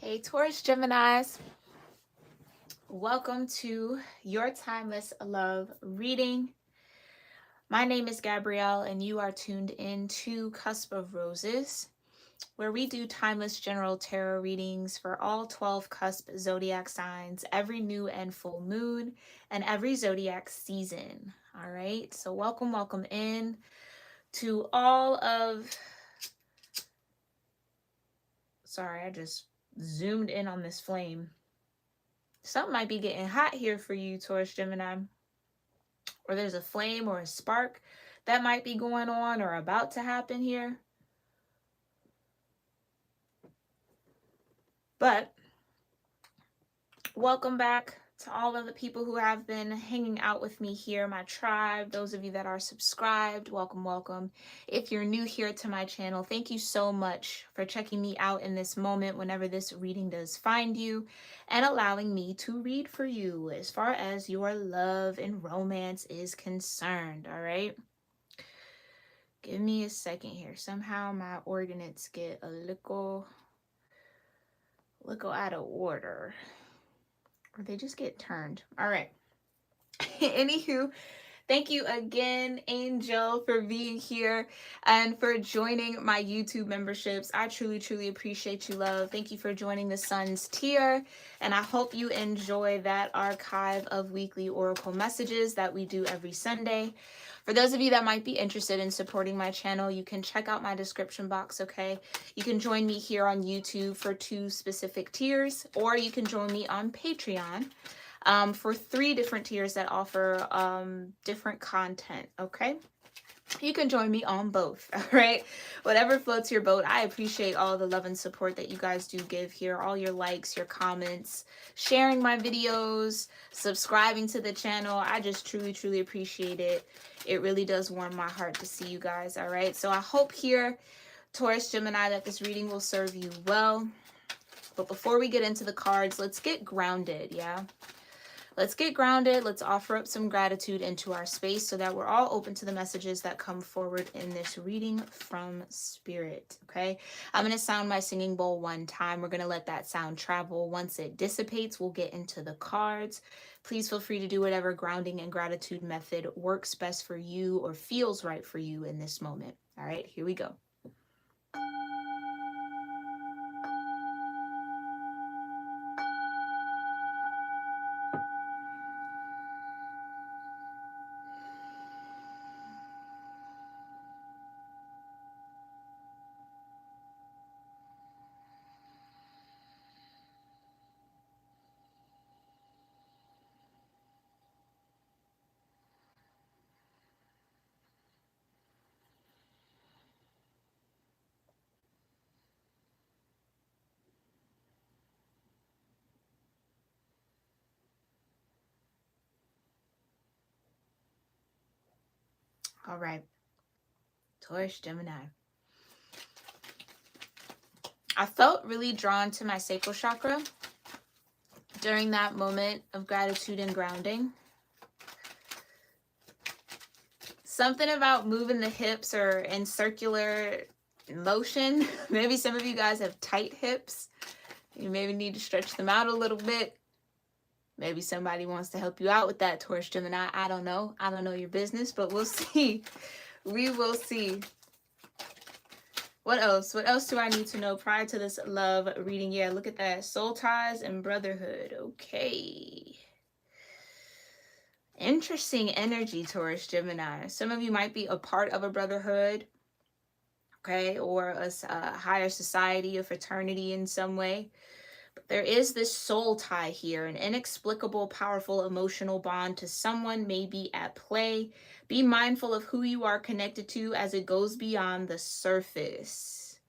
Hey, Taurus Geminis, welcome to your Timeless Love reading. My name is Gabrielle, and you are tuned in to Cusp of Roses, where we do timeless general tarot readings for all 12 cusp zodiac signs every new and full moon and every zodiac season. All right, so welcome in to all of. Sorry, I just zoomed in on this flame. Something might be getting hot here for you, Taurus Gemini, or there's a flame or a spark that might be going on or about to happen here. But welcome back to all of the people who have been hanging out with me here, my tribe. Those of you that are subscribed, welcome. If you're new here to my channel, thank you so much for checking me out in this moment whenever this reading does find you and allowing me to read for you as far as your love and romance is concerned. All right. Give me a second here. Somehow my ordinates get a little out of order. Or they just get turned. All right. Anywho, thank you again, Angel, for being here and for joining my YouTube memberships. I truly appreciate you, love. Thank you for joining the Sun's tier. And I hope you enjoy that archive of weekly oracle messages that we do every Sunday. For those of you that might be interested in supporting my channel, you can check out my description box, okay? You can join me here on YouTube for 2 specific tiers, or you can join me on Patreon for 3 different tiers that offer different content, okay? You can join me on both, all right? Whatever floats your boat. I appreciate all the love and support that you guys do give here, all your likes, your comments, sharing my videos, subscribing to the channel. I just truly appreciate it. It really does warm my heart to see you guys, all right? So I hope here, Taurus Gemini, that this reading will serve you well. But before we get into the cards, let's get grounded, yeah? Let's get grounded. Let's offer up some gratitude into our space so that we're all open to the messages that come forward in this reading from Spirit, okay? I'm going to sound my singing bowl 1 time. We're going to let that sound travel. Once it dissipates, we'll get into the cards. Please feel free to do whatever grounding and gratitude method works best for you or feels right for you in this moment. All right, here we go. All right, Taurus Gemini. I felt really drawn to my sacral chakra during that moment of gratitude and grounding. Something about moving the hips or in circular motion. Maybe some of you guys have tight hips. You maybe need to stretch them out a little bit. Maybe somebody wants to help you out with that, Taurus Gemini. I don't know. I don't know your business, but we'll see. We will see. What else? What else do I need to know prior to this love reading? Yeah, look at that. Soul ties and brotherhood. Okay. Interesting energy, Taurus Gemini. Some of you might be a part of a brotherhood, okay, or a higher society, a fraternity in some way. There is this soul tie here, an inexplicable, powerful emotional bond to someone may be at play. Be mindful of who you are connected to as it goes beyond the surface.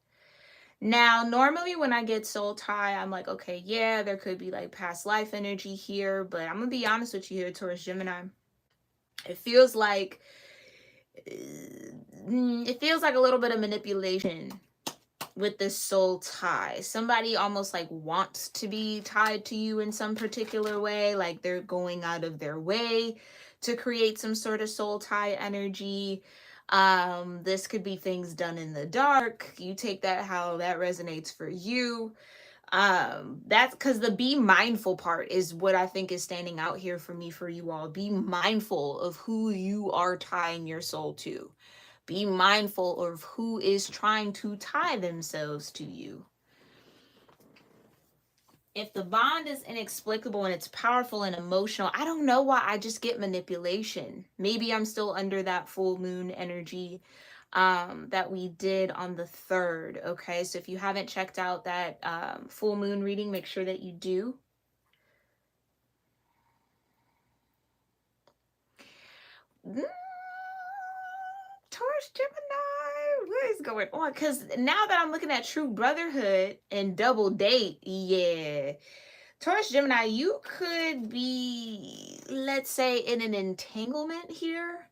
Now, normally when I get soul tie, I'm like, okay, yeah, there could be like past life energy here, but I'm going to be honest with you here, Taurus Gemini. It feels like a little bit of manipulation with this soul tie. Somebody almost like wants to be tied to you in some particular way, like they're going out of their way to create some sort of soul tie energy. This could be things done in the dark. You take that how that resonates for you. That's because the be mindful part is what I think is standing out here for me, for you all. Be mindful of who you are tying your soul to. Be mindful of who is trying to tie themselves to you. If the bond is inexplicable and it's powerful and emotional, I don't know why I just get manipulation. Maybe I'm still under that full moon energy that we did on the 3rd. Okay, so if you haven't checked out that full moon reading, make sure that you do. Taurus Gemini, what is going on? Because now that I'm looking at True Brotherhood and Double Date, yeah. Taurus Gemini, you could be, let's say, in an entanglement here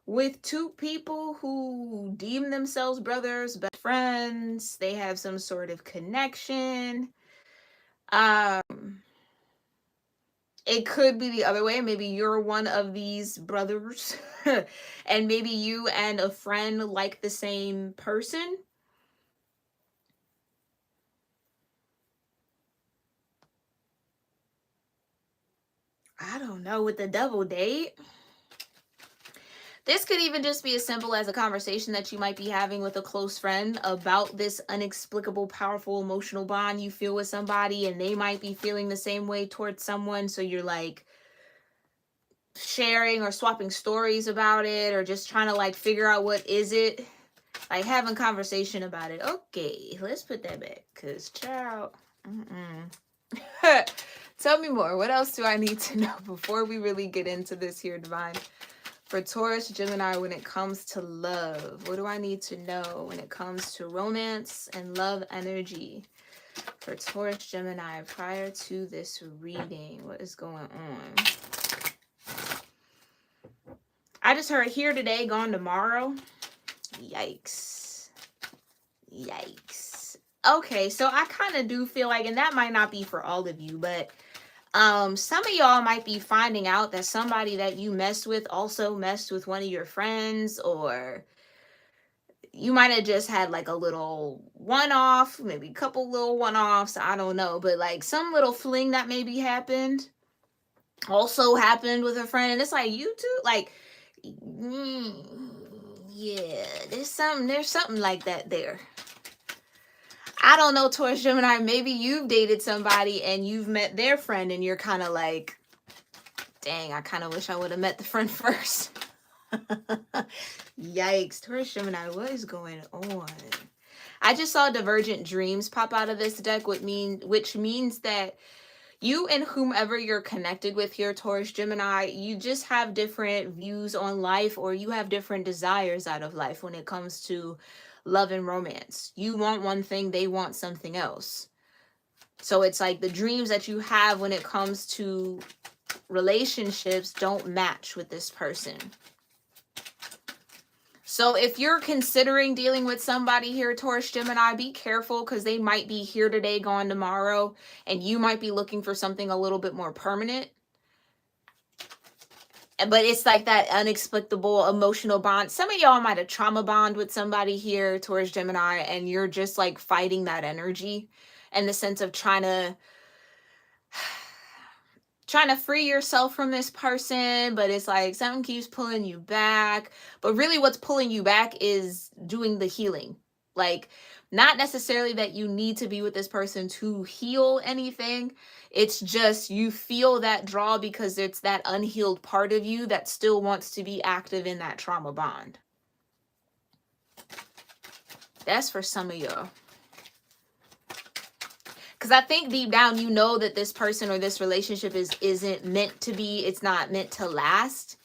with two people who deem themselves brothers, best friends. They have some sort of connection. It could be the other way. Maybe you're one of these brothers and maybe you and a friend like the same person. I don't know, with the double date. This could even just be as simple as a conversation that you might be having with a close friend about this inexplicable, powerful, emotional bond you feel with somebody, and they might be feeling the same way towards someone. So you're like sharing or swapping stories about it, or just trying to like figure out what is it, like having conversation about it. Okay, let's put that back, because child, tell me more. What else do I need to know before we really get into this here, Divine? For Taurus Gemini, when it comes to love, what do I need to know when it comes to romance and love energy? For Taurus Gemini, prior to this reading, what is going on? I just heard here today, gone tomorrow. Yikes. Yikes. Okay, so I kind of do feel like, and that might not be for all of you, but some of y'all might be finding out that somebody that you messed with also messed with one of your friends, or you might have just had like a little one-off, maybe a couple little one-offs, I don't know, but like some little fling that maybe happened also happened with a friend, and it's like, you two, like, yeah, there's something like that there. I don't know, Taurus Gemini, maybe you've dated somebody and you've met their friend and you're kind of like, dang, I kind of wish I would have met the friend first. Yikes, Taurus Gemini, what is going on? I just saw Divergent Dreams pop out of this deck, which means that you and whomever you're connected with here, Taurus Gemini, you just have different views on life, or you have different desires out of life when it comes to love and romance. You want one thing, they want something else. So it's like the dreams that you have when it comes to relationships don't match with this person. So if you're considering dealing with somebody here, Taurus Gemini, be careful, because they might be here today, gone tomorrow, and you might be looking for something a little bit more permanent. But it's like that inexplicable emotional bond. Some of y'all might have trauma bond with somebody here, Taurus Gemini, and you're just like fighting that energy in the sense of trying to free yourself from this person, but it's like something keeps pulling you back. But really what's pulling you back is doing the healing. Like, not necessarily that you need to be with this person to heal anything. It's just you feel that draw because it's that unhealed part of you that still wants to be active in that trauma bond. That's for some of y'all. Because I think deep down, you know that this person or this relationship isn't meant to be. It's not meant to last.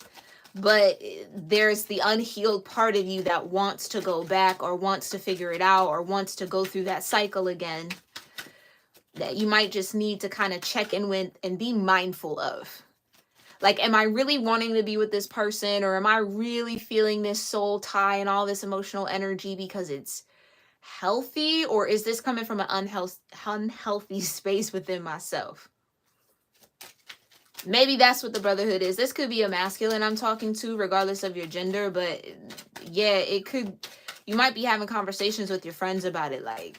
But there's the unhealed part of you that wants to go back, or wants to figure it out, or wants to go through that cycle again, that you might just need to kind of check in with and be mindful of. Like, am I really wanting to be with this person, or am I really feeling this soul tie and all this emotional energy because it's healthy, or is this coming from an unhealthy space within myself? Maybe that's what the brotherhood is. This could be a masculine I'm talking to, regardless of your gender, but yeah, it could, you might be having conversations with your friends about it. Like,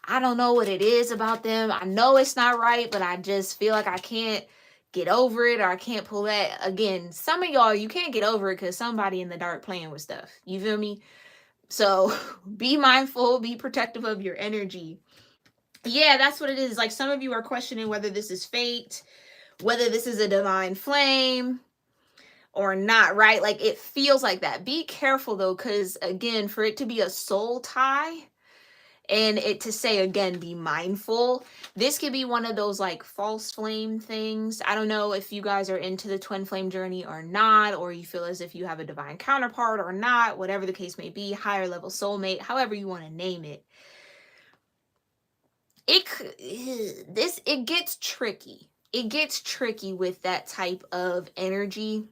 I don't know what it is about them. I know it's not right, but I just feel like I can't get over it, or I can't pull that. Again, some of y'all, you can't get over it because somebody in the dark playing with stuff. You feel me? So be mindful, be protective of your energy. Yeah, that's what it is. Like, some of you are questioning whether this is fate, whether this is a divine flame or not, right? Like, it feels like that. Be careful though, because again, for it to be a soul tie, and it to say again, be mindful, this could be one of those like false flame things. I don't know if you guys are into the twin flame journey or not, or you feel as if you have a divine counterpart or not, whatever the case may be, higher level soulmate, however you want to name it. It gets tricky. It gets tricky with that type of energy,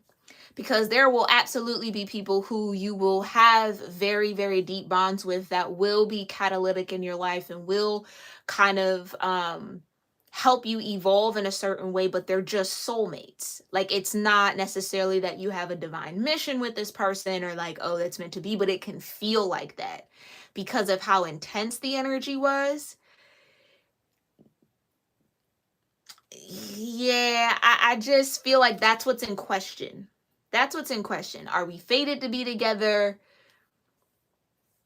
because there will absolutely be people who you will have very, very deep bonds with that will be catalytic in your life and will kind of help you evolve in a certain way, but they're just soulmates. Like, it's not necessarily that you have a divine mission with this person, or like, oh, that's meant to be, but it can feel like that because of how intense the energy was. Yeah, I just feel like that's what's in question. That's what's in question. Are we fated to be together?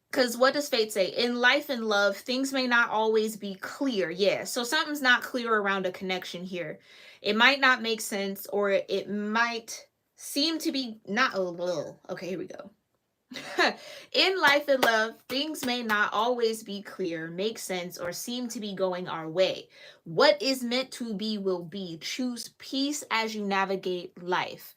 Because what does fate say? In life and love, things may not always be clear. Yeah, so something's not clear around a connection here. It might not make sense, or it might seem to be not. Oh, okay, here we go. In life and love, things may not always be clear, make sense, or seem to be going our way. What is meant to be will be. Choose peace as you navigate life.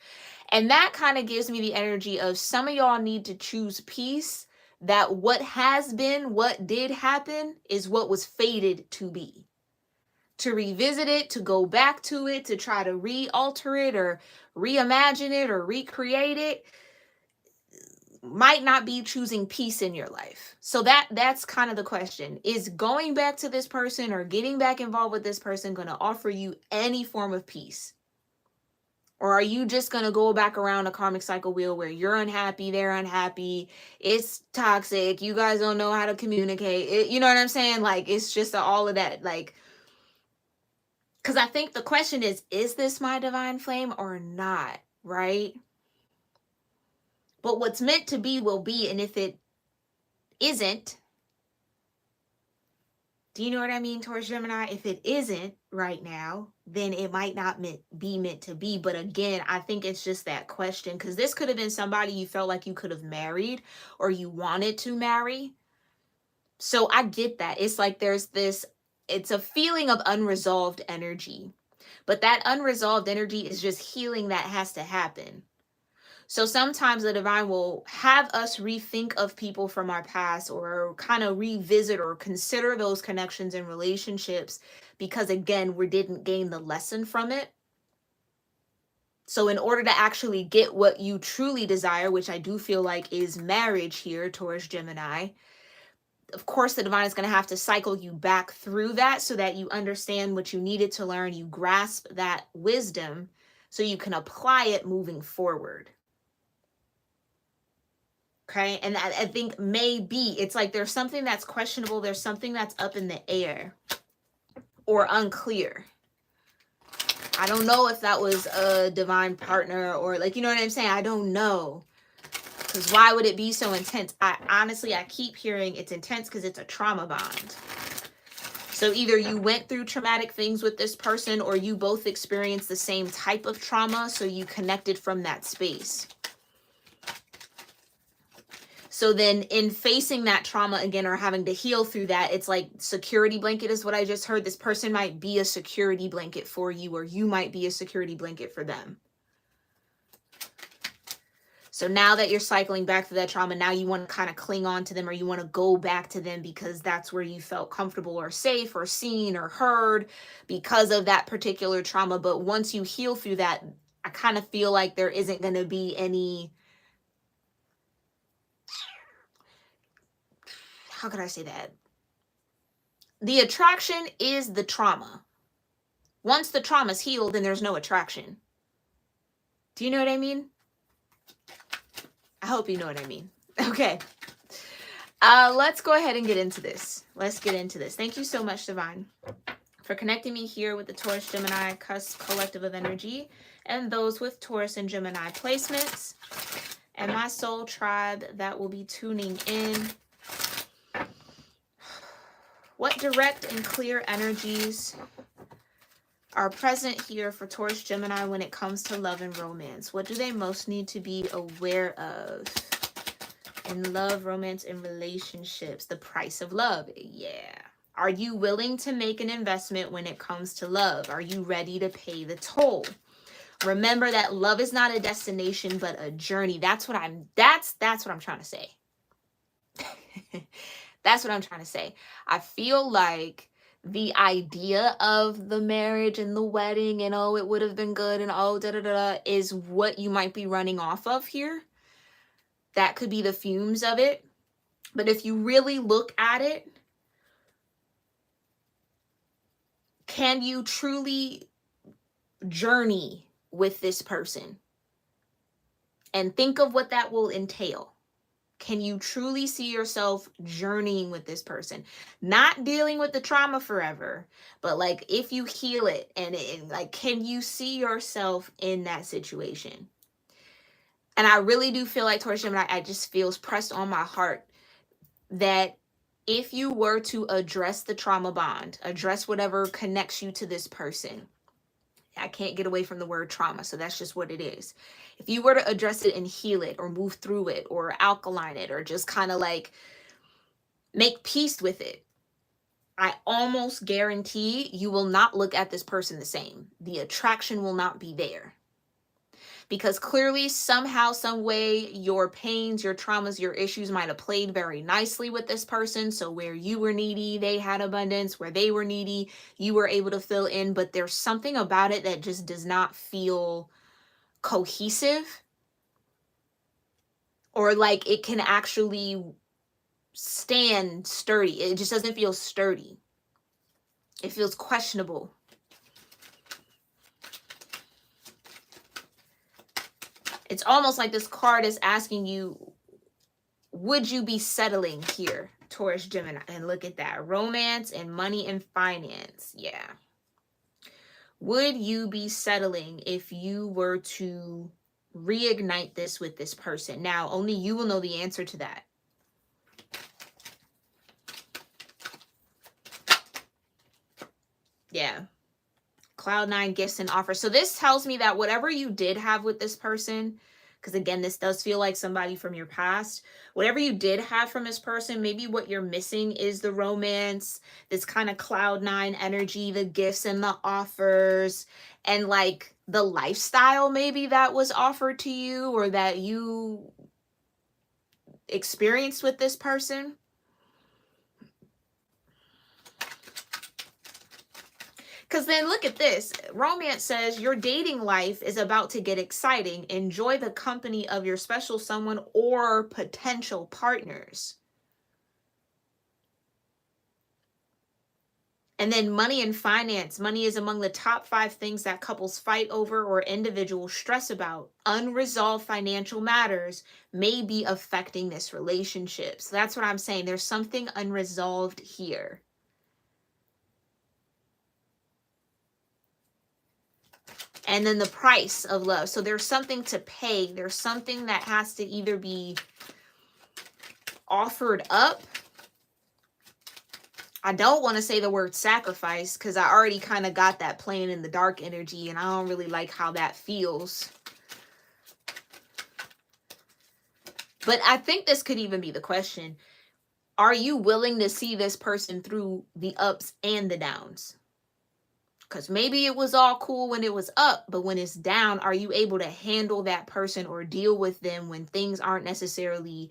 And that kind of gives me the energy of some of y'all need to choose peace, that what has been, what did happen, is what was fated to be. To revisit it, to go back to it, to try to re-alter it or reimagine it or recreate it, might not be choosing peace in your life. So that's kind of the question. Is going back to this person or getting back involved with this person going to offer you any form of peace? Or are you just going to go back around a karmic cycle wheel where you're unhappy, they're unhappy, it's toxic, you guys don't know how to communicate, you know what I'm saying? Like, it's just all of that. Like, because I think the question is this my divine flame or not, right? But what's meant to be will be, and if it isn't, do you know what I mean, taurus-gemini? If it isn't right now, then it might not be meant to be. But again, I think it's just that question, because this could have been somebody you felt like you could have married or you wanted to marry. So I get that. It's like there's this, it's a feeling of unresolved energy. But that unresolved energy is just healing that has to happen. So sometimes the divine will have us rethink of people from our past, or kind of revisit or consider those connections and relationships, because again, we didn't gain the lesson from it. So in order to actually get what you truly desire, which I do feel like is marriage here, Taurus-Gemini, of course, the divine is going to have to cycle you back through that so that you understand what you needed to learn, you grasp that wisdom so you can apply it moving forward. Okay, and I think maybe it's like there's something that's questionable, there's something that's up in the air or unclear. I don't know if that was a divine partner or, like, you know what I'm saying? I don't know. Because why would it be so intense? I keep hearing it's intense because it's a trauma bond. So either you went through traumatic things with this person, or you both experienced the same type of trauma, so you connected from that space. So then in facing that trauma again, or having to heal through that, it's like security blanket is what I just heard. This person might be a security blanket for you, or you might be a security blanket for them. So now that you're cycling back to that trauma, now you want to kind of cling on to them, or you want to go back to them because that's where you felt comfortable or safe or seen or heard because of that particular trauma. But once you heal through that, I kind of feel like there isn't going to be any, how could I say that? The attraction is the trauma. Once the trauma's healed, then there's no attraction. Do you know what I mean? I hope you know what I mean. Okay. Let's go ahead and get into this. Let's get into this. Thank you so much, Divine, for connecting me here with the Taurus-Gemini cusp collective of energy and those with Taurus and Gemini placements and my soul tribe that will be tuning in. What direct and clear energies are present here for Taurus Gemini when it comes to love and romance? What do they most need to be aware of in love, romance, and relationships? The price of love. Yeah. Are you willing to make an investment when it comes to love? Are you ready to pay the toll? Remember that love is not a destination but a journey. That's what I'm trying to say. That's what I'm trying to say. I feel like the idea of the marriage and the wedding and oh, it would have been good and oh, da da da is what you might be running off of here. That could be the fumes of it. But if you really look at it, can you truly journey with this person? And think of what that will entail. Can you truly see yourself journeying with this person? Not dealing with the trauma forever, but like if you heal it and like, can you see yourself in that situation? And I really do feel like Taurus Gemini, I just feels pressed on my heart that if you were to address the trauma bond, address whatever connects you to this person, I can't get away from the word trauma, so that's just what it is. If you were to address it and heal it or move through it or alkaline it or just kind of like make peace with it, I almost guarantee you will not look at this person the same. The attraction will not be there. Because clearly, somehow, some way, your pains, your traumas, your issues might have played very nicely with this person. So where you were needy, they had abundance. Where they were needy, you were able to fill in. But there's something about it that just does not feel cohesive. Or like it can actually stand sturdy. It just doesn't feel sturdy. It feels questionable. It's almost like this card is asking you, would you be settling here, Taurus Gemini? And look at that. Romance and money and finance. Yeah. Would you be settling if you were to reignite this with this person? Now, only you will know the answer to that. Yeah. Cloud 9 gifts and offers. So this tells me that whatever you did have with this person, because again, this does feel like somebody from your past, whatever you did have from this person, maybe what you're missing is the romance, this kind of cloud 9 energy, the gifts and the offers, and like the lifestyle maybe that was offered to you or that you experienced with this person. Because then look at this. Romance says your dating life is about to get exciting. Enjoy the company of your special someone or potential partners. And then money and finance. Money is among the top 5 things that couples fight over or individuals stress about. Unresolved financial matters may be affecting this relationship. So that's what I'm saying. There's something unresolved here. And then the price of love. So there's something to pay. There's something that has to either be offered up. I don't want to say the word sacrifice because I already kind of got that playing in the dark energy and I don't really like how that feels. But I think this could even be the question. Are you willing to see this person through the ups and the downs? Because maybe it was all cool when it was up, but when it's down, are you able to handle that person or deal with them when things aren't necessarily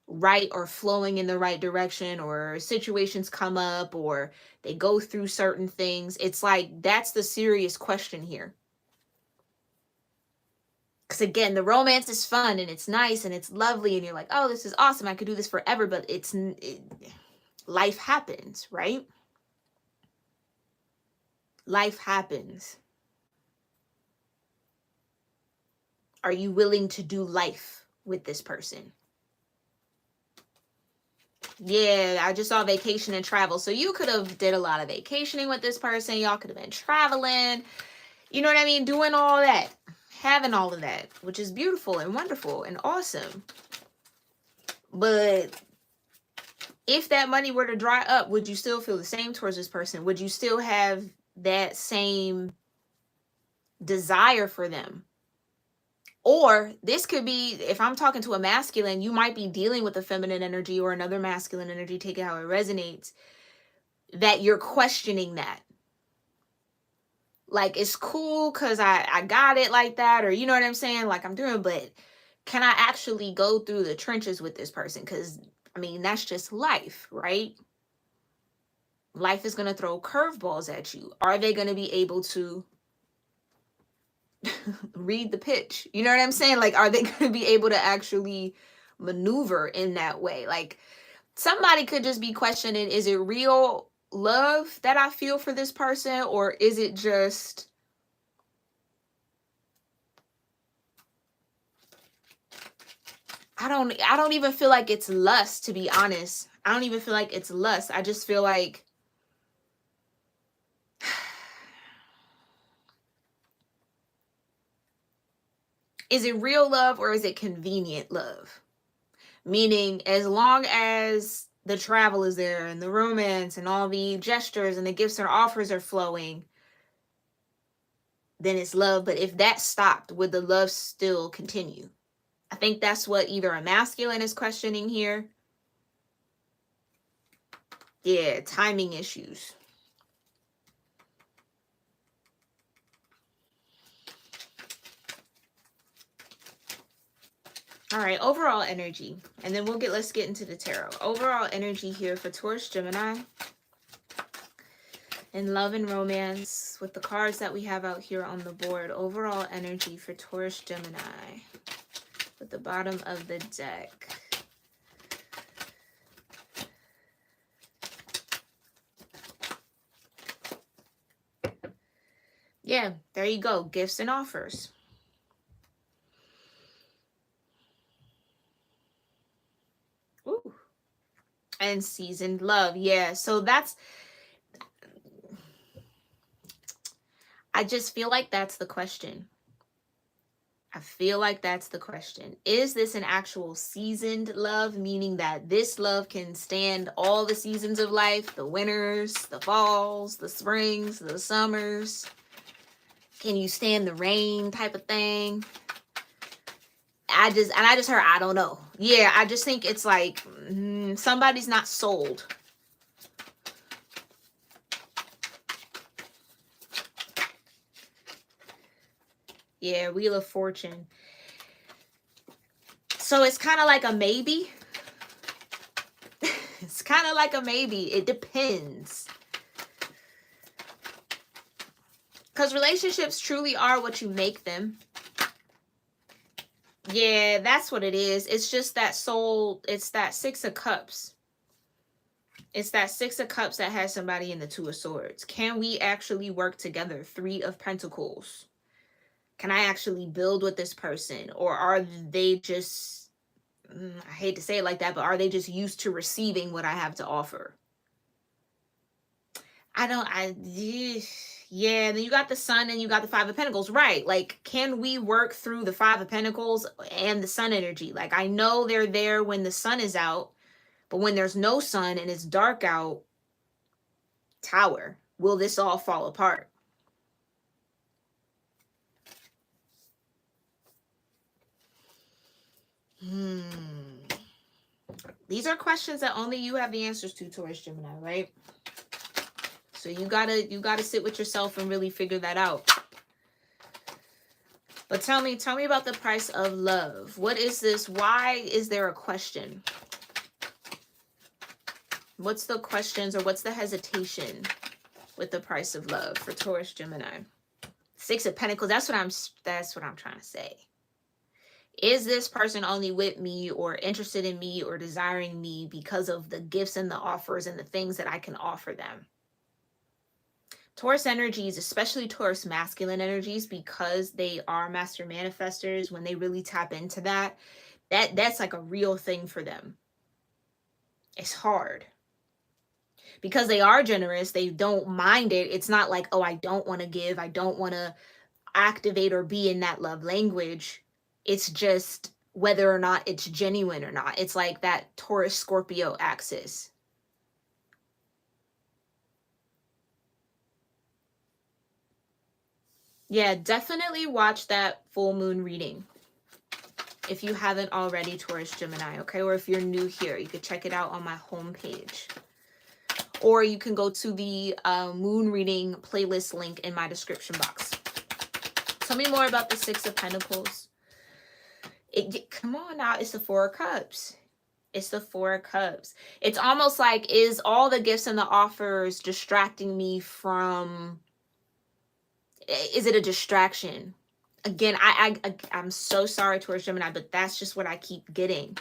right or flowing in the right direction, or situations come up or they go through certain things? It's like, that's the serious question here. Because again, the romance is fun and it's nice and it's lovely and you're like, oh, this is awesome, I could do this forever, but life happens, right? Life happens. Are you willing to do life with this person? Yeah, I just saw vacation and travel. So you could have did a lot of vacationing with this person. Y'all could have been traveling. You know what I mean? Doing all that. Having all of that, which is beautiful and wonderful and awesome. But if that money were to dry up, would you still feel the same towards this person? Would you still have that same desire for them? Or this could be, if I'm talking to a masculine, you might be dealing with a feminine energy or another masculine energy, take it how it resonates, that you're questioning that. Like, it's cool because I got it like that, or you know what I'm saying? Like, I'm doing, but can I actually go through the trenches with this person? Because, I mean, that's just life, right? Life is going to throw curveballs at you. Are they going to be able to read the pitch? You know what I'm saying? Like, are they going to be able to actually maneuver in that way? Like, somebody could just be questioning, is it real love that I feel for this person, or is it just I don't even feel like it's lust, to be honest. I don't even feel like it's lust. I just feel like is it real love or is it convenient love? Meaning, as long as the travel is there and the romance and all the gestures and the gifts and offers are flowing, then it's love. But if that stopped, would the love still continue? I think that's what either a masculine is questioning here. Yeah, timing issues. All right, overall energy. And then let's get into the tarot. Overall energy here for Taurus, Gemini. In love and romance with the cards that we have out here on the board. Overall energy for Taurus, Gemini. At the bottom of the deck. Yeah, there you go. Gifts and offers. Ooh. And seasoned love. Yeah, so I just feel like that's the question. I feel like that's the question. Is this an actual seasoned love, meaning that this love can stand all the seasons of life, the winters, the falls, the springs, the summers? Can you stand the rain type of thing? I just heard, I don't know. Yeah, I just think it's like somebody's not sold. Yeah, Wheel of Fortune. So it's kind of like a maybe. It's kind of like a maybe. It depends. Because relationships truly are what you make them. Yeah, that's what it is. It's just that soul. It's that Six of Cups. It's that Six of Cups that has somebody in the Two of Swords. Can we actually work together? Three of Pentacles. Can I actually build with this person? Or are they just, I hate to say it like that, but are they just used to receiving what I have to offer? Yeah, then you got the Sun and you got the Five of Pentacles, right? Like, can we work through the Five of Pentacles and the Sun energy? Like, I know they're there when the sun is out, but when there's no sun and it's dark out, Tower, will this all fall apart? These are questions that only you have the answers to, Taurus, Gemini, right? So you gotta sit with yourself and really figure that out. But tell me about the price of love. What is this? Why is there a question? What's the questions or what's the hesitation with the price of love for Taurus, Gemini? Six of Pentacles. That's what I'm trying to say. Is this person only with me or interested in me or desiring me because of the gifts and the offers and the things that I can offer them? Taurus energies, especially Taurus masculine energies, because they are master manifestors, when they really tap into that's like a real thing for them. It's hard. Because they are generous, they don't mind it. It's not like, oh, I don't want to give, I don't want to activate or be in that love language. It's just whether or not it's genuine or not. It's like that Taurus Scorpio axis. Yeah, definitely watch that full moon reading if you haven't already, Taurus Gemini, okay? Or if you're new here, you could check it out on my homepage. Or you can go to the moon reading playlist link in my description box. Tell me more about the Six of Pentacles. Come on now, it's the Four of Cups. It's the Four of Cups. It's almost like, is all the gifts and the offers distracting me from... Is it a distraction? Again, I'm so sorry, Taurus Gemini, but that's just what I keep getting.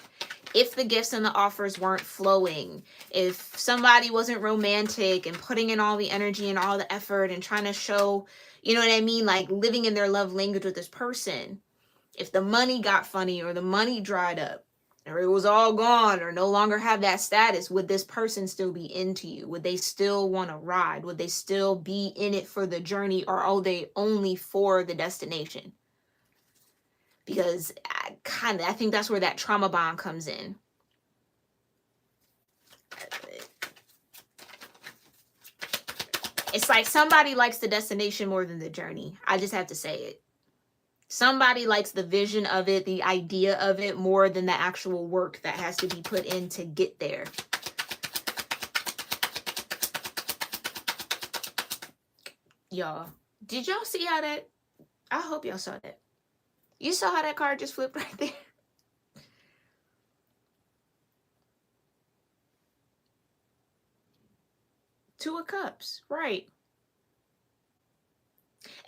If the gifts and the offers weren't flowing, if somebody wasn't romantic and putting in all the energy and all the effort and trying to show, you know what I mean, like living in their love language with this person, if the money got funny or the money dried up or it was all gone or no longer have that status, would this person still be into you? Would they still want to ride? Would they still be in it for the journey, or are they only for the destination? Because I think that's where that trauma bond comes in. It's like somebody likes the destination more than the journey. I just have to say it. Somebody likes the vision of it, the idea of it, more than the actual work that has to be put in to get there. Y'all, did y'all see how that... I hope y'all saw that. You saw how that card just flipped right there? Two of Cups, right.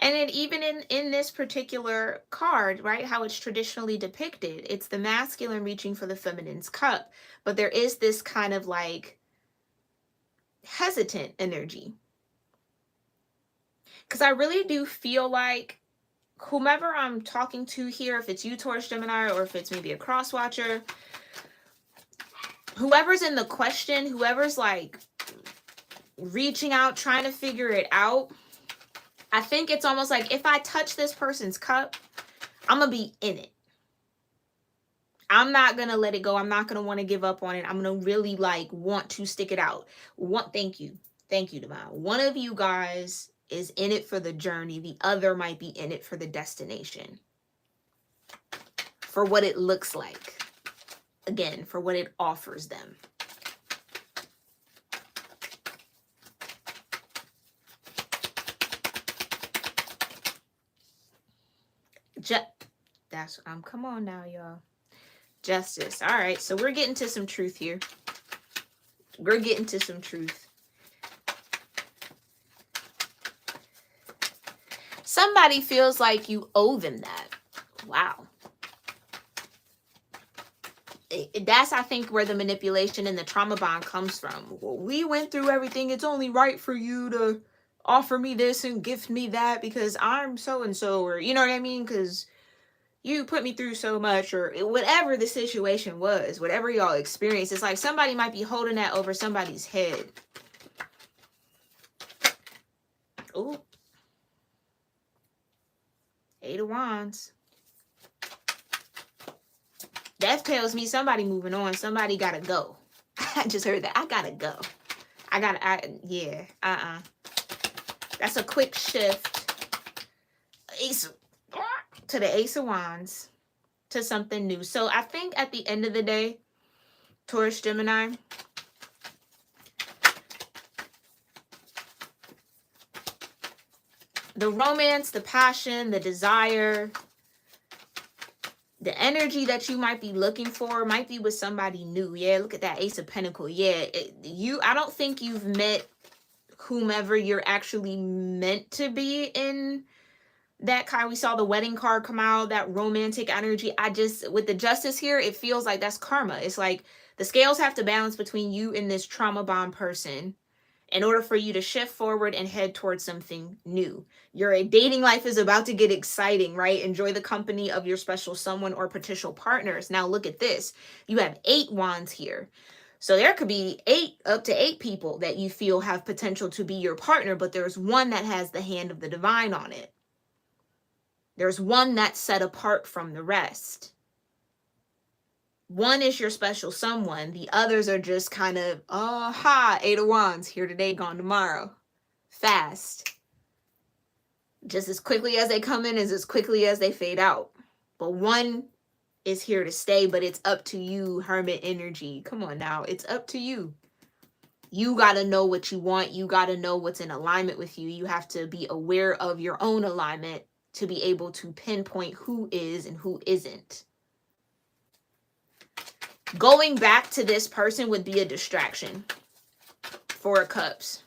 And then even in this particular card, right, how it's traditionally depicted, it's the masculine reaching for the feminine's cup. But there is this kind of like hesitant energy. Because I really do feel like whomever I'm talking to here, if it's you, Taurus Gemini, or if it's maybe a cross watcher, whoever's in the question, whoever's like reaching out, trying to figure it out, I think it's almost like, if I touch this person's cup, I'm going to be in it. I'm not going to let it go. I'm not going to want to give up on it. I'm going to really like want to stick it out. Thank you. Thank you, Divine. One of you guys is in it for the journey. The other might be in it for the destination. For what it looks like. Again, for what it offers them. Come on now, y'all. Justice. All right, so we're getting to some truth here. We're getting to some truth. Somebody feels like you owe them that. Wow. That's, I think, where the manipulation and the trauma bond comes from. Well, we went through everything. It's only right for you to offer me this and gift me that because I'm so-and-so, or you know what I mean? Because you put me through so much, or whatever the situation was, whatever y'all experienced. It's like somebody might be holding that over somebody's head. Oh. Eight of Wands. That tells me somebody moving on. Somebody gotta go. I just heard that. I gotta go. Yeah. That's a quick shift. To the Ace of Wands. To something new. So I think at the end of the day, Taurus Gemini, the romance, the passion, the desire, the energy that you might be looking for might be with somebody new. Yeah, look at that Ace of Pentacles. Yeah, I don't think you've met whomever you're actually meant to be in that kind. We saw the wedding card come out, that romantic energy. With the Justice here, it feels like that's karma. It's like the scales have to balance between you and this trauma bond person in order for you to shift forward and head towards something new. Your dating life is about to get exciting, right? Enjoy the company of your special someone or potential partners. Now look at this. You have 8 wands here. So there could be up to eight people that you feel have potential to be your partner, but there's one that has the hand of the divine on it. There's one that's set apart from the rest. One is your special someone. The others are just kind of, Eight of Wands, here today, gone tomorrow. Fast. Just as quickly as they come in is as quickly as they fade out. But one is here to stay, but it's up to you, Hermit energy. Come on now, it's up to you. You got to know what you want. You got to know what's in alignment with you. You have to be aware of your own alignment to be able to pinpoint who is and who isn't. Going back to this person would be a distraction. Four of Cups.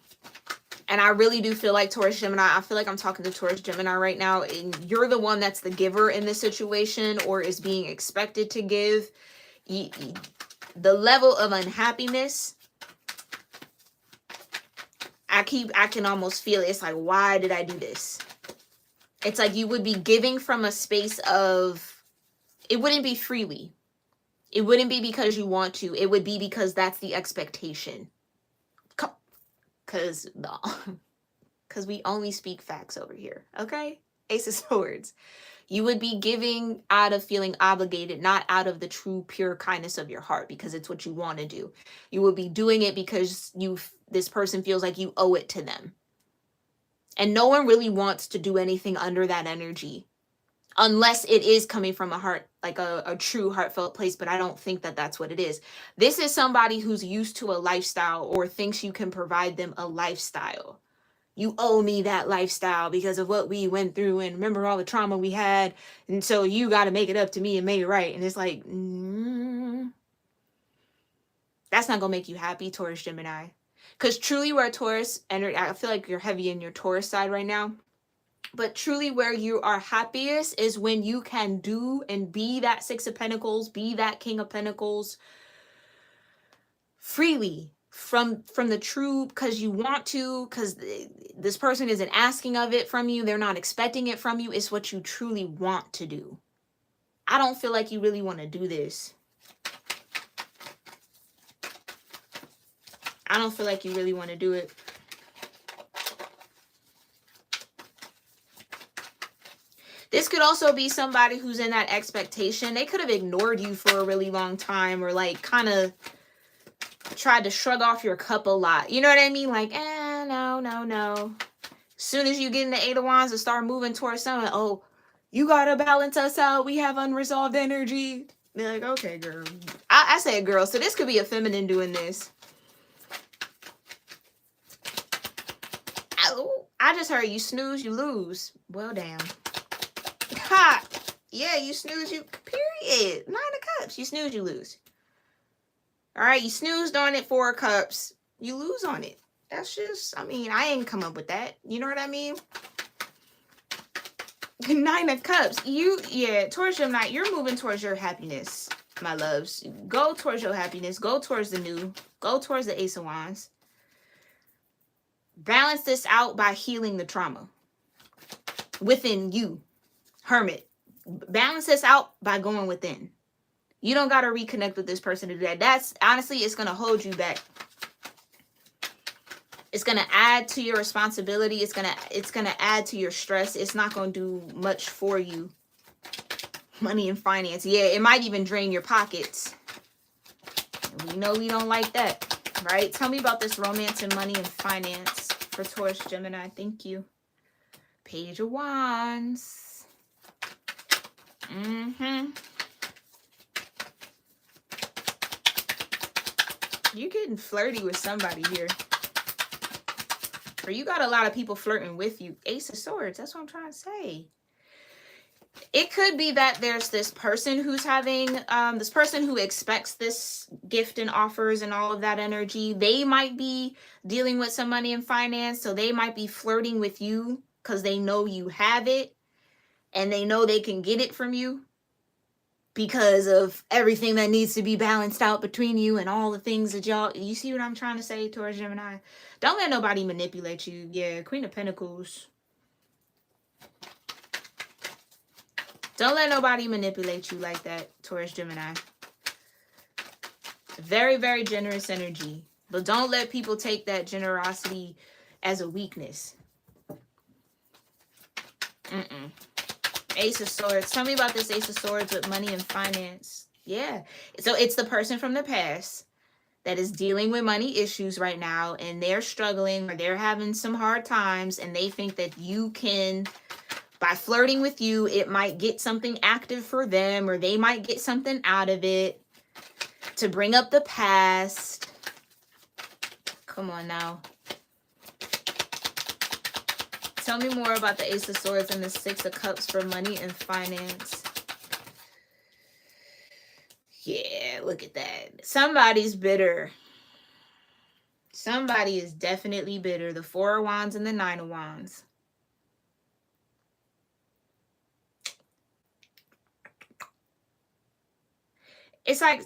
And I really do feel like Taurus Gemini, I feel like I'm talking to Taurus Gemini right now, and you're the one that's the giver in this situation or is being expected to give. The level of unhappiness, I can almost feel it. It's like, why did I do this? It's like you would be giving from a space of, it wouldn't be freely. It wouldn't be because you want to. It would be because that's the expectation. Because we only speak facts over here, okay? Ace of Swords. You would be giving out of feeling obligated, not out of the true, pure kindness of your heart, because it's what you want to do. You will be doing it because this person feels like you owe it to them. And no one really wants to do anything under that energy, unless it is coming from a heart, like a true heartfelt place. But I don't think that that's what it is. This is somebody who's used to a lifestyle or thinks you can provide them a lifestyle. You owe me that lifestyle because of what we went through and remember all the trauma we had. And so you got to make it up to me and make it right. And it's like, that's not going to make you happy, Taurus Gemini. Because truly where Taurus, and I feel like you're heavy in your Taurus side right now. But truly where you are happiest is when you can do and be that Six of Pentacles, be that King of Pentacles freely from the true, because you want to, because this person isn't asking of it from you. They're not expecting it from you. It's what you truly want to do. I don't feel like you really want to do this. I don't feel like you really want to do it. This could also be somebody who's in that expectation. They could have ignored you for a really long time, or like kind of tried to shrug off your cup a lot. You know what I mean? Like, no. As soon as you get in the Eight of Wands and start moving towards someone, oh, you got to balance us out. We have unresolved energy. They're like, okay, girl. I said girl, so this could be a feminine doing this. I just heard you snooze, you lose. Well, damn. Ha! Yeah, you snooze, you, period. 9 of Cups. You snooze, you lose. All right, you snoozed on it, 4 of Cups. You lose on it. That's just, I mean, I ain't come up with that. You know what I mean? 9 of Cups. Taurus Gemini, you're moving towards your happiness, my loves. Go towards your happiness. Go towards the new. Go towards the Ace of Wands. Balance this out by healing the trauma within you, Hermit. Balance this out by going within. You don't got to reconnect with this person to do that. That's, honestly, it's going to hold you back. It's going to add to your responsibility. It's going to add to your stress. It's not going to do much for you. Money and finance. Yeah, it might even drain your pockets. We know we don't like that, right? Tell me about this romance and money and finance for Taurus Gemini. Thank you. Page of Wands. You're getting flirty with somebody here. Or you got a lot of people flirting with you. Ace of Swords. That's what I'm trying to say. It could be that there's this person who's having, this person who expects this gift and offers and all of that energy. They might be dealing with some money and finance. So they might be flirting with you because they know you have it. And they know they can get it from you because of everything that needs to be balanced out between you and all the things that y'all, you see what I'm trying to say, Taurus Gemini? Don't let nobody manipulate you. Yeah, Queen of Pentacles. Don't let nobody manipulate you like that, Taurus Gemini. Very, very generous energy. But don't let people take that generosity as a weakness. Ace of Swords. Tell me about this Ace of Swords with money and finance. Yeah. So it's the person from the past that is dealing with money issues right now, and they're struggling or they're having some hard times, and they think that you can, by flirting with you, it might get something active for them, or they might get something out of it to bring up the past. Come on now. Tell me more about the Ace of Swords and the Six of Cups for money and finance. Yeah, look at that. Somebody's bitter. Somebody is definitely bitter. The Four of Wands and the Nine of Wands. It's like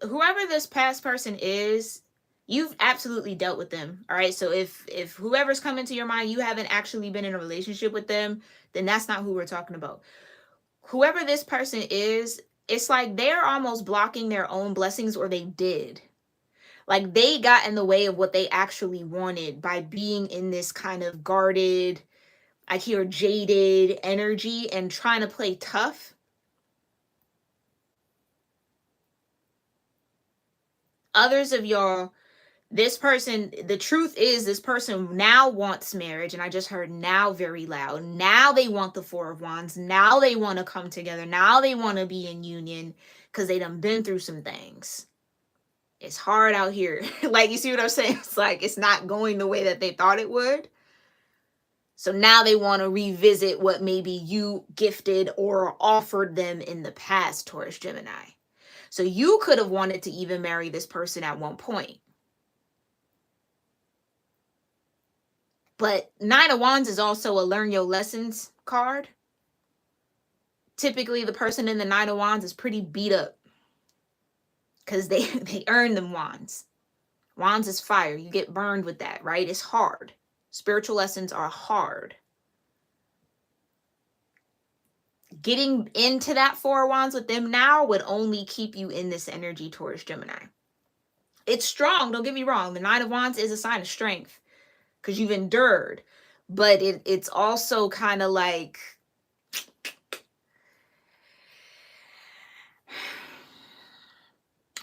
whoever this past person is, you've absolutely dealt with them. All right. So if whoever's coming to your mind, you haven't actually been in a relationship with them, then that's not who we're talking about. Whoever this person is, it's like they're almost blocking their own blessings, or they did. Like they got in the way of what they actually wanted by being in this kind of guarded, I hear jaded energy and trying to play tough. Others of y'all, this person, the truth is this person now wants marriage, and I just heard now very loud. Now they want the Four of Wands. Now they want to come together. Now they want to be in union because they done been through some things. It's hard out here. Like, you see what I'm saying? It's like it's not going the way that they thought it would. So now they want to revisit what maybe you gifted or offered them in the past, Taurus Gemini. So you could have wanted to even marry this person at one point. But Nine of Wands is also a learn your lessons card. Typically, the person in the Nine of Wands is pretty beat up because they earn them wands. Wands is fire. You get burned with that, right? It's hard. Spiritual lessons are hard. Getting into that Four of Wands with them now would only keep you in this energy, Taurus Gemini. It's strong, don't get me wrong. The Nine of Wands is a sign of strength because you've endured. But it's also kind of like,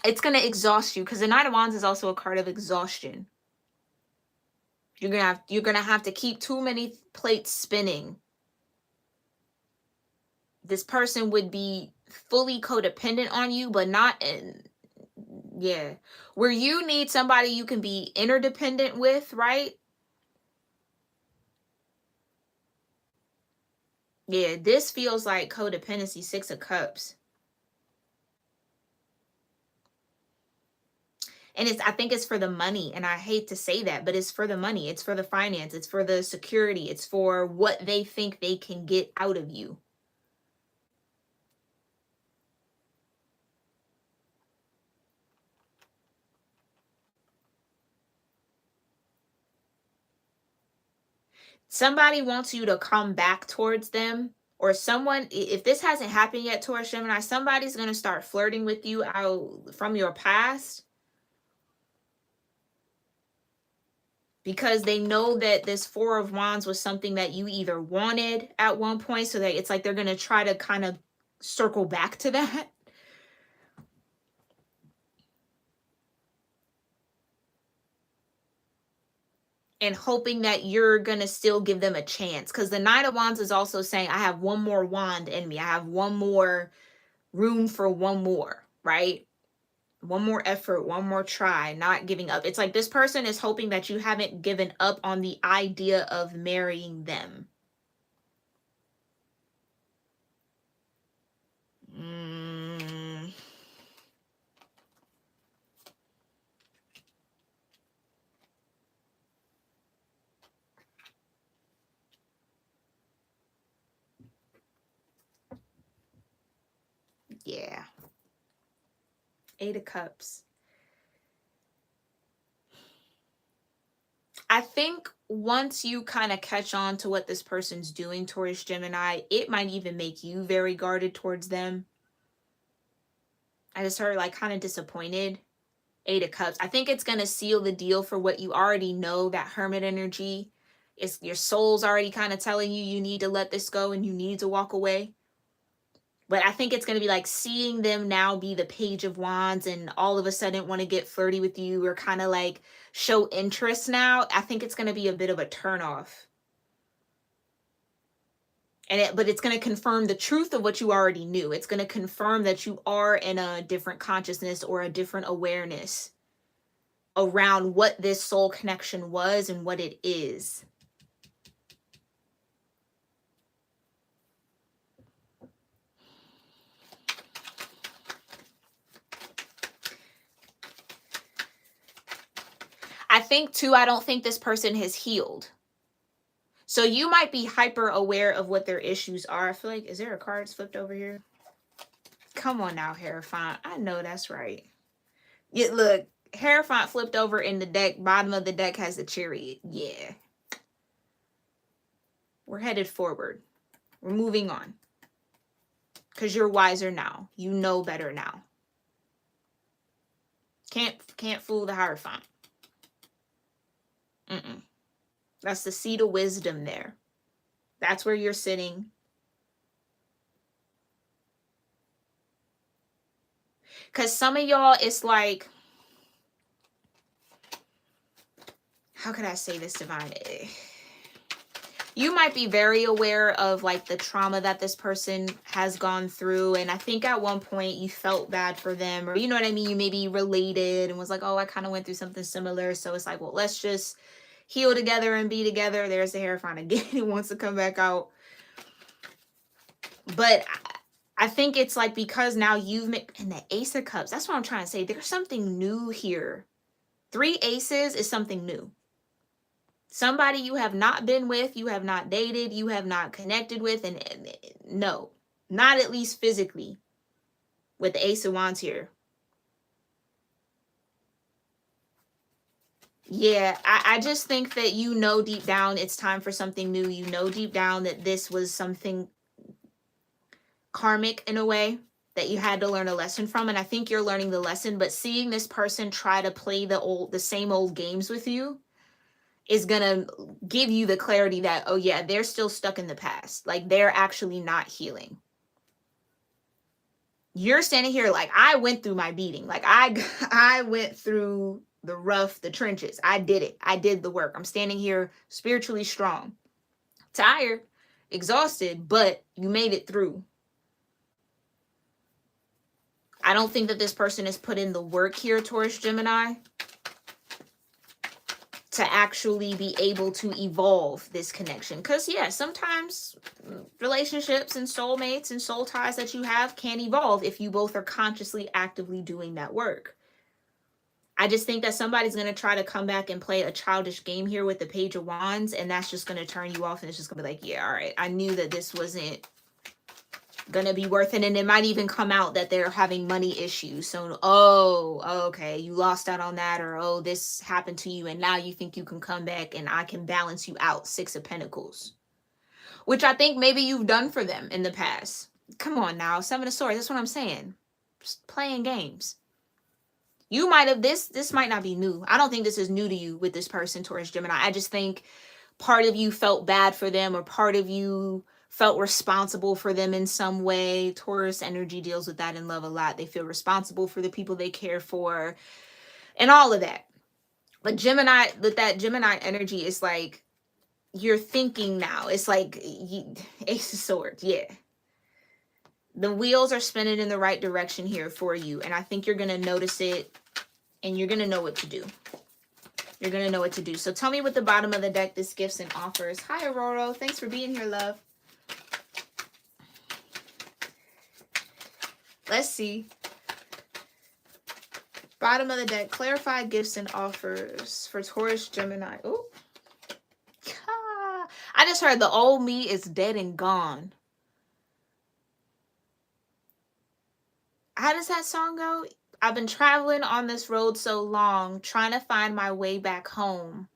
it's going to exhaust you because the Nine of Wands is also a card of exhaustion. You're going to have to keep too many plates spinning. This person would be fully codependent on you, but not in, yeah, where you need somebody you can be interdependent with, right? Yeah, this feels like codependency, Six of Cups. And I think it's for the money, and I hate to say that, but it's for the money, it's for the finance, it's for the security, it's for what they think they can get out of you. Somebody wants you to come back towards them, or someone, if this hasn't happened yet, Taurus Gemini, somebody's going to start flirting with you out from your past because they know that this Four of Wands was something that you either wanted at one point, so that it's like they're going to try to kind of circle back to that. And hoping that you're going to still give them a chance. Because the Nine of Wands is also saying, I have one more wand in me. I have one more room for one more, right? One more effort, one more try, not giving up. It's like this person is hoping that you haven't given up on the idea of marrying them. Yeah. Eight of Cups. I think once you kind of catch on to what this person's doing, Taurus Gemini, it might even make you very guarded towards them. I just heard like kind of disappointed. Eight of Cups. I think it's going to seal the deal for what you already know, that Hermit energy. It's your soul's already kind of telling you need to let this go and you need to walk away. But I think it's going to be like seeing them now be the Page of Wands and all of a sudden want to get flirty with you or kind of like show interest now. I think it's going to be a bit of a turnoff. But it's going to confirm the truth of what you already knew. It's going to confirm that you are in a different consciousness or a different awareness around what this soul connection was and what it is. I think too, I don't think this person has healed. So you might be hyper aware of what their issues are. I feel like, is there a card flipped over here? Come on now, Hierophant. I know that's right. Yeah, look, Hierophant flipped over in the deck. Bottom of the deck has the Chariot. Yeah. We're headed forward. We're moving on. Because you're wiser now. You know better now. Can't fool the Hierophant. That's the seat of wisdom there. That's where you're sitting. Because some of y'all, it's like, how could I say this, Divine? You might be very aware of like the trauma that this person has gone through. And I think at one point you felt bad for them, or you know what I mean? You maybe related and was like, oh, I kind of went through something similar. So it's like, well, let's just heal together and be together. There's the Hierophant again. He wants to come back out. But I think it's like, because now you've made, and the Ace of Cups, that's what I'm trying to say. There's something new here. 3 aces is something new. Somebody you have not been with, you have not dated, you have not connected with, and no, not at least physically, with the Ace of Wands here. Yeah, I just think that you know deep down it's time for something new. You know deep down that this was something karmic in a way that you had to learn a lesson from. And I think you're learning the lesson, but seeing this person try to play the same old games with you is going to give you the clarity that, oh yeah, they're still stuck in the past. Like they're actually not healing. You're standing here like, I went through my beating. Like I went through the trenches. I did it. I did the work. I'm standing here spiritually strong, tired, exhausted, but you made it through. I don't think that this person has put in the work here, Taurus-Gemini, to actually be able to evolve this connection. Because yeah, sometimes relationships and soulmates and soul ties that you have can evolve if you both are consciously actively doing that work. I just think that somebody's going to try to come back and play a childish game here with the Page of Wands, and that's just going to turn you off, and it's just going to be like, yeah, all right, I knew that this wasn't going to be worth it. And it might even come out that they're having money issues. So, oh, okay, you lost out on that, or oh, this happened to you, and now you think you can come back and I can balance you out. 6 of Pentacles, which I think maybe you've done for them in the past. Come on now, 7 of Swords. That's what I'm saying. Just playing games. You might have, this might not be new. I don't think this is new to you with this person, Taurus-Gemini. I just think part of you felt bad for them, or part of you felt responsible for them in some way. Taurus energy deals with that in love a lot. They feel responsible for the people they care for and all of that. But Gemini, with that Gemini energy, it's like you're thinking now. It's like Ace of Swords. Yeah. The wheels are spinning in the right direction here for you. And I think you're going to notice it and you're going to know what to do. You're going to know what to do. So tell me what the bottom of the deck this gifts and offers. Hi, Aurora. Thanks for being here, love. Let's see. Bottom of the deck. Clarify gifts and offers for Taurus-Gemini. Ooh. I just heard the old me is dead and gone. How does that song go? I've been traveling on this road so long, trying to find my way back home.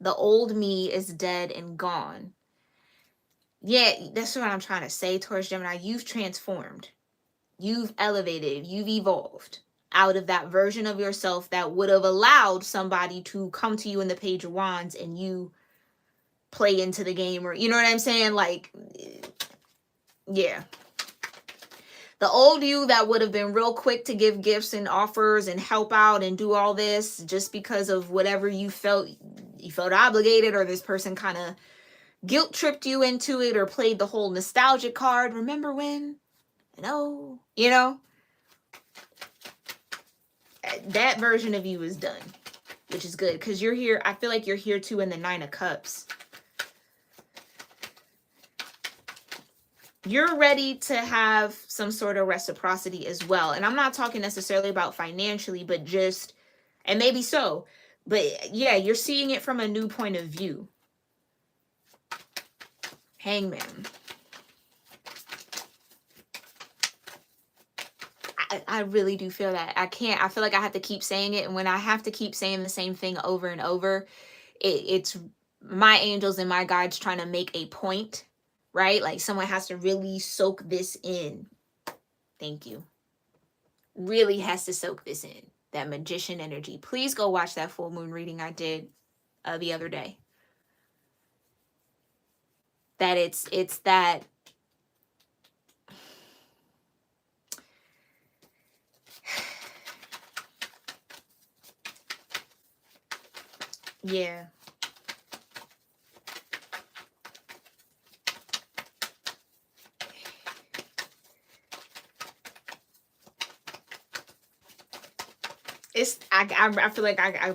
The old me is dead and gone. Yeah, that's what I'm trying to say, Taurus-Gemini. You've transformed. You've elevated. You've evolved out of that version of yourself that would have allowed somebody to come to you in the Page of Wands and you play into the game, or you know what I'm saying? Like, yeah. The old you that would have been real quick to give gifts and offers and help out and do all this just because of whatever you felt obligated, or this person kind of guilt tripped you into it or played the whole nostalgic card. Remember when? No, you know, that version of you is done, which is good because you're here. I feel like you're here too in the Nine of Cups. You're ready to have some sort of reciprocity as well. And I'm not talking necessarily about financially, but just, and maybe so, but yeah, you're seeing it from a new point of view. Hangman. I really do feel that. I feel like I have to keep saying it. And when I have to keep saying the same thing over and over, it's my angels and my guides trying to make a point, right? Like someone has to really soak this in. Thank you. Really has to soak this in. That magician energy. Please go watch that full moon reading I did the other day. That it's that. Yeah. I feel like I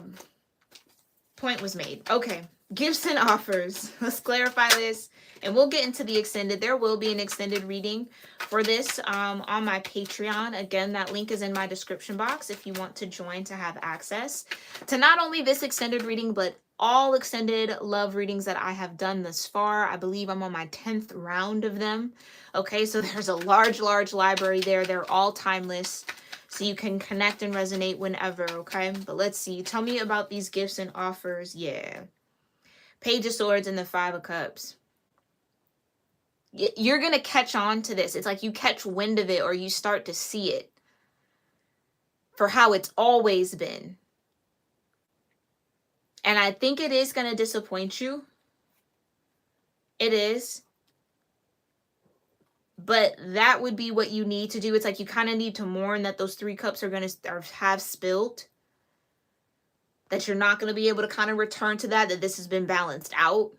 point was made. Okay. Gifts and offers. Let's clarify this. And we'll get into the extended. There will be an extended reading for this on my Patreon. Again, that link is in my description box if you want to join to have access to not only this extended reading, but all extended love readings that I have done thus far. I believe I'm on my 10th round of them. Okay, so there's a large library there. They're all timeless. So you can connect and resonate whenever, okay? But let's see. Tell me about these gifts and offers. Yeah. Page of Swords and the Five of Cups. You're going to catch on to this. It's like you catch wind of it or you start to see it for how it's always been. And I think it is going to disappoint you. It is. But that would be what you need to do. It's like you kind of need to mourn that those 3 cups are going to have spilled. That you're not going to be able to kind of return to that this has been balanced out.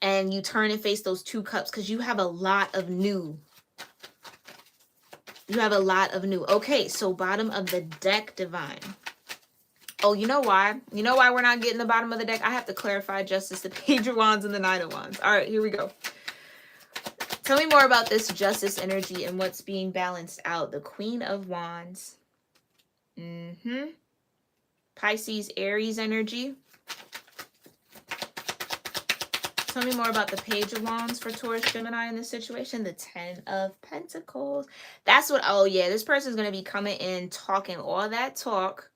And you turn and face those 2 cups because you have a lot of new. You have a lot of new. Okay, so bottom of the deck, Divine. Oh, you know why? You know why we're not getting the bottom of the deck? I have to clarify Justice, the Page of Wands, and the Knight of Wands. All right, here we go. Tell me more about this Justice energy and what's being balanced out. The Queen of Wands. Pisces, Aries energy. Tell me more about the Page of Wands for Taurus, Gemini in this situation. The 10 of Pentacles. That's what, oh yeah, this person's going to be coming in talking all that talk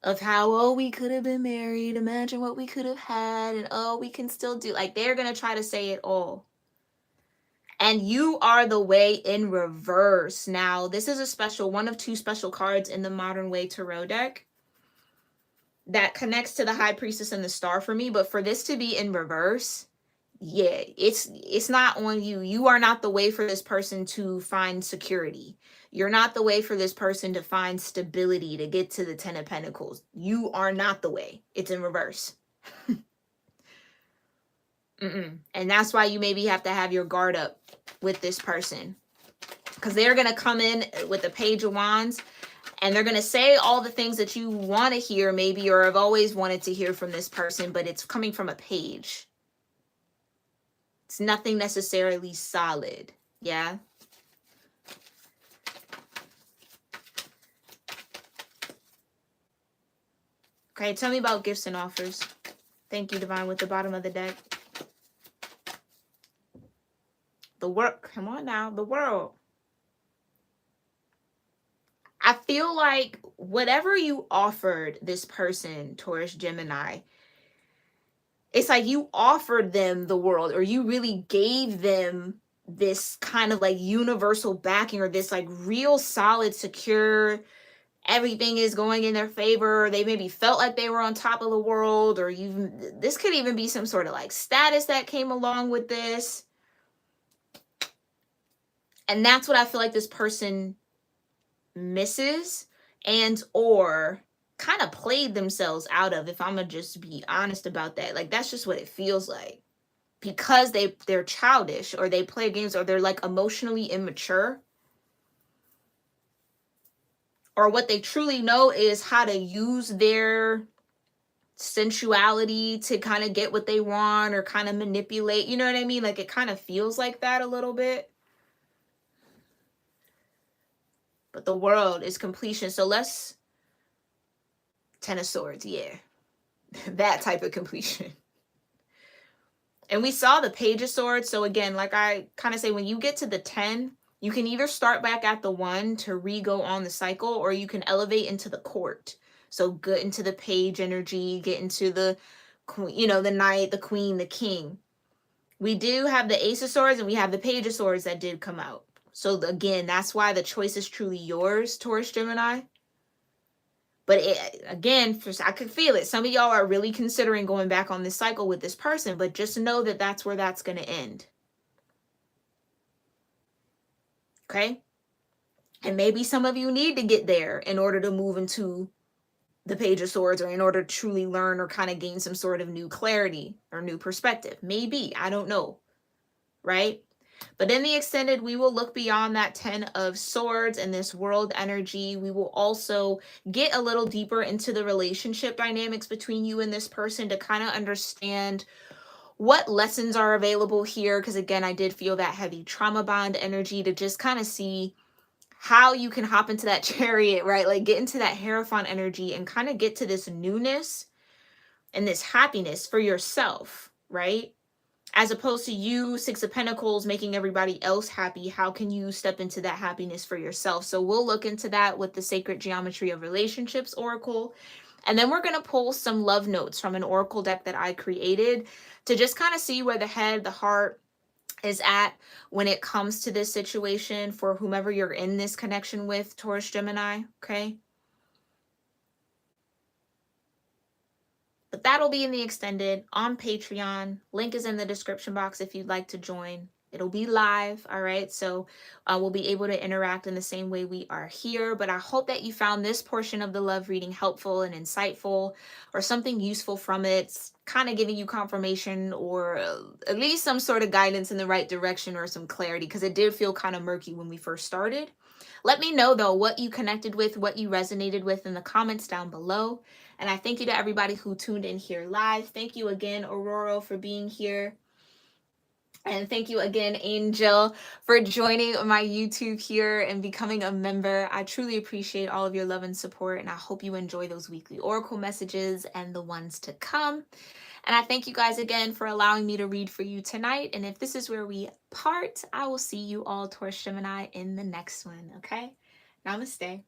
of how, oh, we could have been married. Imagine what we could have had. And oh, we can still do. Like, they're going to try to say it all. And you are the way in reverse. Now, this is a special, one of 2 special cards in the Modern Way Tarot deck that connects to the High Priestess and the Star for me. But for this to be in reverse, yeah, it's not on you. You are not the way for this person to find security. You're not the way for this person to find stability, to get to the 10 of Pentacles. You are not the way. It's in reverse. And that's why you maybe have to have your guard up with this person. Because they're going to come in with the Page of Wands. And they're going to say all the things that you want to hear maybe, or have always wanted to hear from this person, but it's coming from a page. It's nothing necessarily solid. Yeah. Okay, tell me about gifts and offers. Thank you, Divine, with the bottom of the deck. The work. Come on now. The world. I feel like whatever you offered this person, Taurus, Gemini, it's like you offered them the world, or you really gave them this kind of like universal backing, or this like real solid, secure, everything is going in their favor. They maybe felt like they were on top of the world, or even this could even be some sort of like status that came along with this. And that's what I feel like this person misses, and or kind of played themselves out of, if I'm gonna just be honest about that. Like, that's just what it feels like, because they're childish, or they play games, or they're like emotionally immature, or what they truly know is how to use their sensuality to kind of get what they want, or kind of manipulate, you know what I mean? Like, it kind of feels like that a little bit. But the world is completion. So let's, 10 of Swords, yeah. That type of completion. And we saw the Page of Swords. So again, like I kind of say, when you get to the 10, you can either start back at the 1 to re-go on the cycle, or you can elevate into the Court. So get into the Page energy, get into the Queen, you know, the Knight, the Queen, the King. We do have the Ace of Swords, and we have the Page of Swords that did come out. So again, that's why the choice is truly yours, Taurus, Gemini. But again, I could feel it. Some of y'all are really considering going back on this cycle with this person, but just know that that's where that's going to end. Okay? And maybe some of you need to get there in order to move into the Page of Swords, or in order to truly learn or kind of gain some sort of new clarity or new perspective. Maybe, I don't know. Right? But in the extended, we will look beyond that 10 of Swords and this world energy. We will also get a little deeper into the relationship dynamics between you and this person, to kind of understand what lessons are available here. Because again, I did feel that heavy trauma bond energy, to just kind of see how you can hop into that chariot, right? Like, get into that Hierophant energy and kind of get to this newness and this happiness for yourself, right? As opposed to you, 6 of Pentacles, making everybody else happy. How can you step into that happiness for yourself? So we'll look into that with the Sacred Geometry of Relationships Oracle. And then we're going to pull some love notes from an oracle deck that I created, to just kind of see where the head, the heart is at when it comes to this situation for whomever you're in this connection with, Taurus, Gemini, okay? But that'll be in the extended on Patreon. Link is in the description box if you'd like to join. It'll be live, all right? So we'll be able to interact in the same way we are here. But I hope that you found this portion of the love reading helpful and insightful, or something useful from it. It's kind of giving you confirmation, or at least some sort of guidance in the right direction, or some clarity, because it did feel kind of murky when we first started. Let me know, though, what you connected with, what you resonated with in the comments down below. And I thank you to everybody who tuned in here live. Thank you again, Aurora, for being here. And thank you again, Angel, for joining my YouTube here and becoming a member. I truly appreciate all of your love and support, and I hope you enjoy those weekly oracle messages and the ones to come. And I thank you guys again for allowing me to read for you tonight. And if this is where we part, I will see you all, Taurus, Gemini, in the next one, okay? Namaste.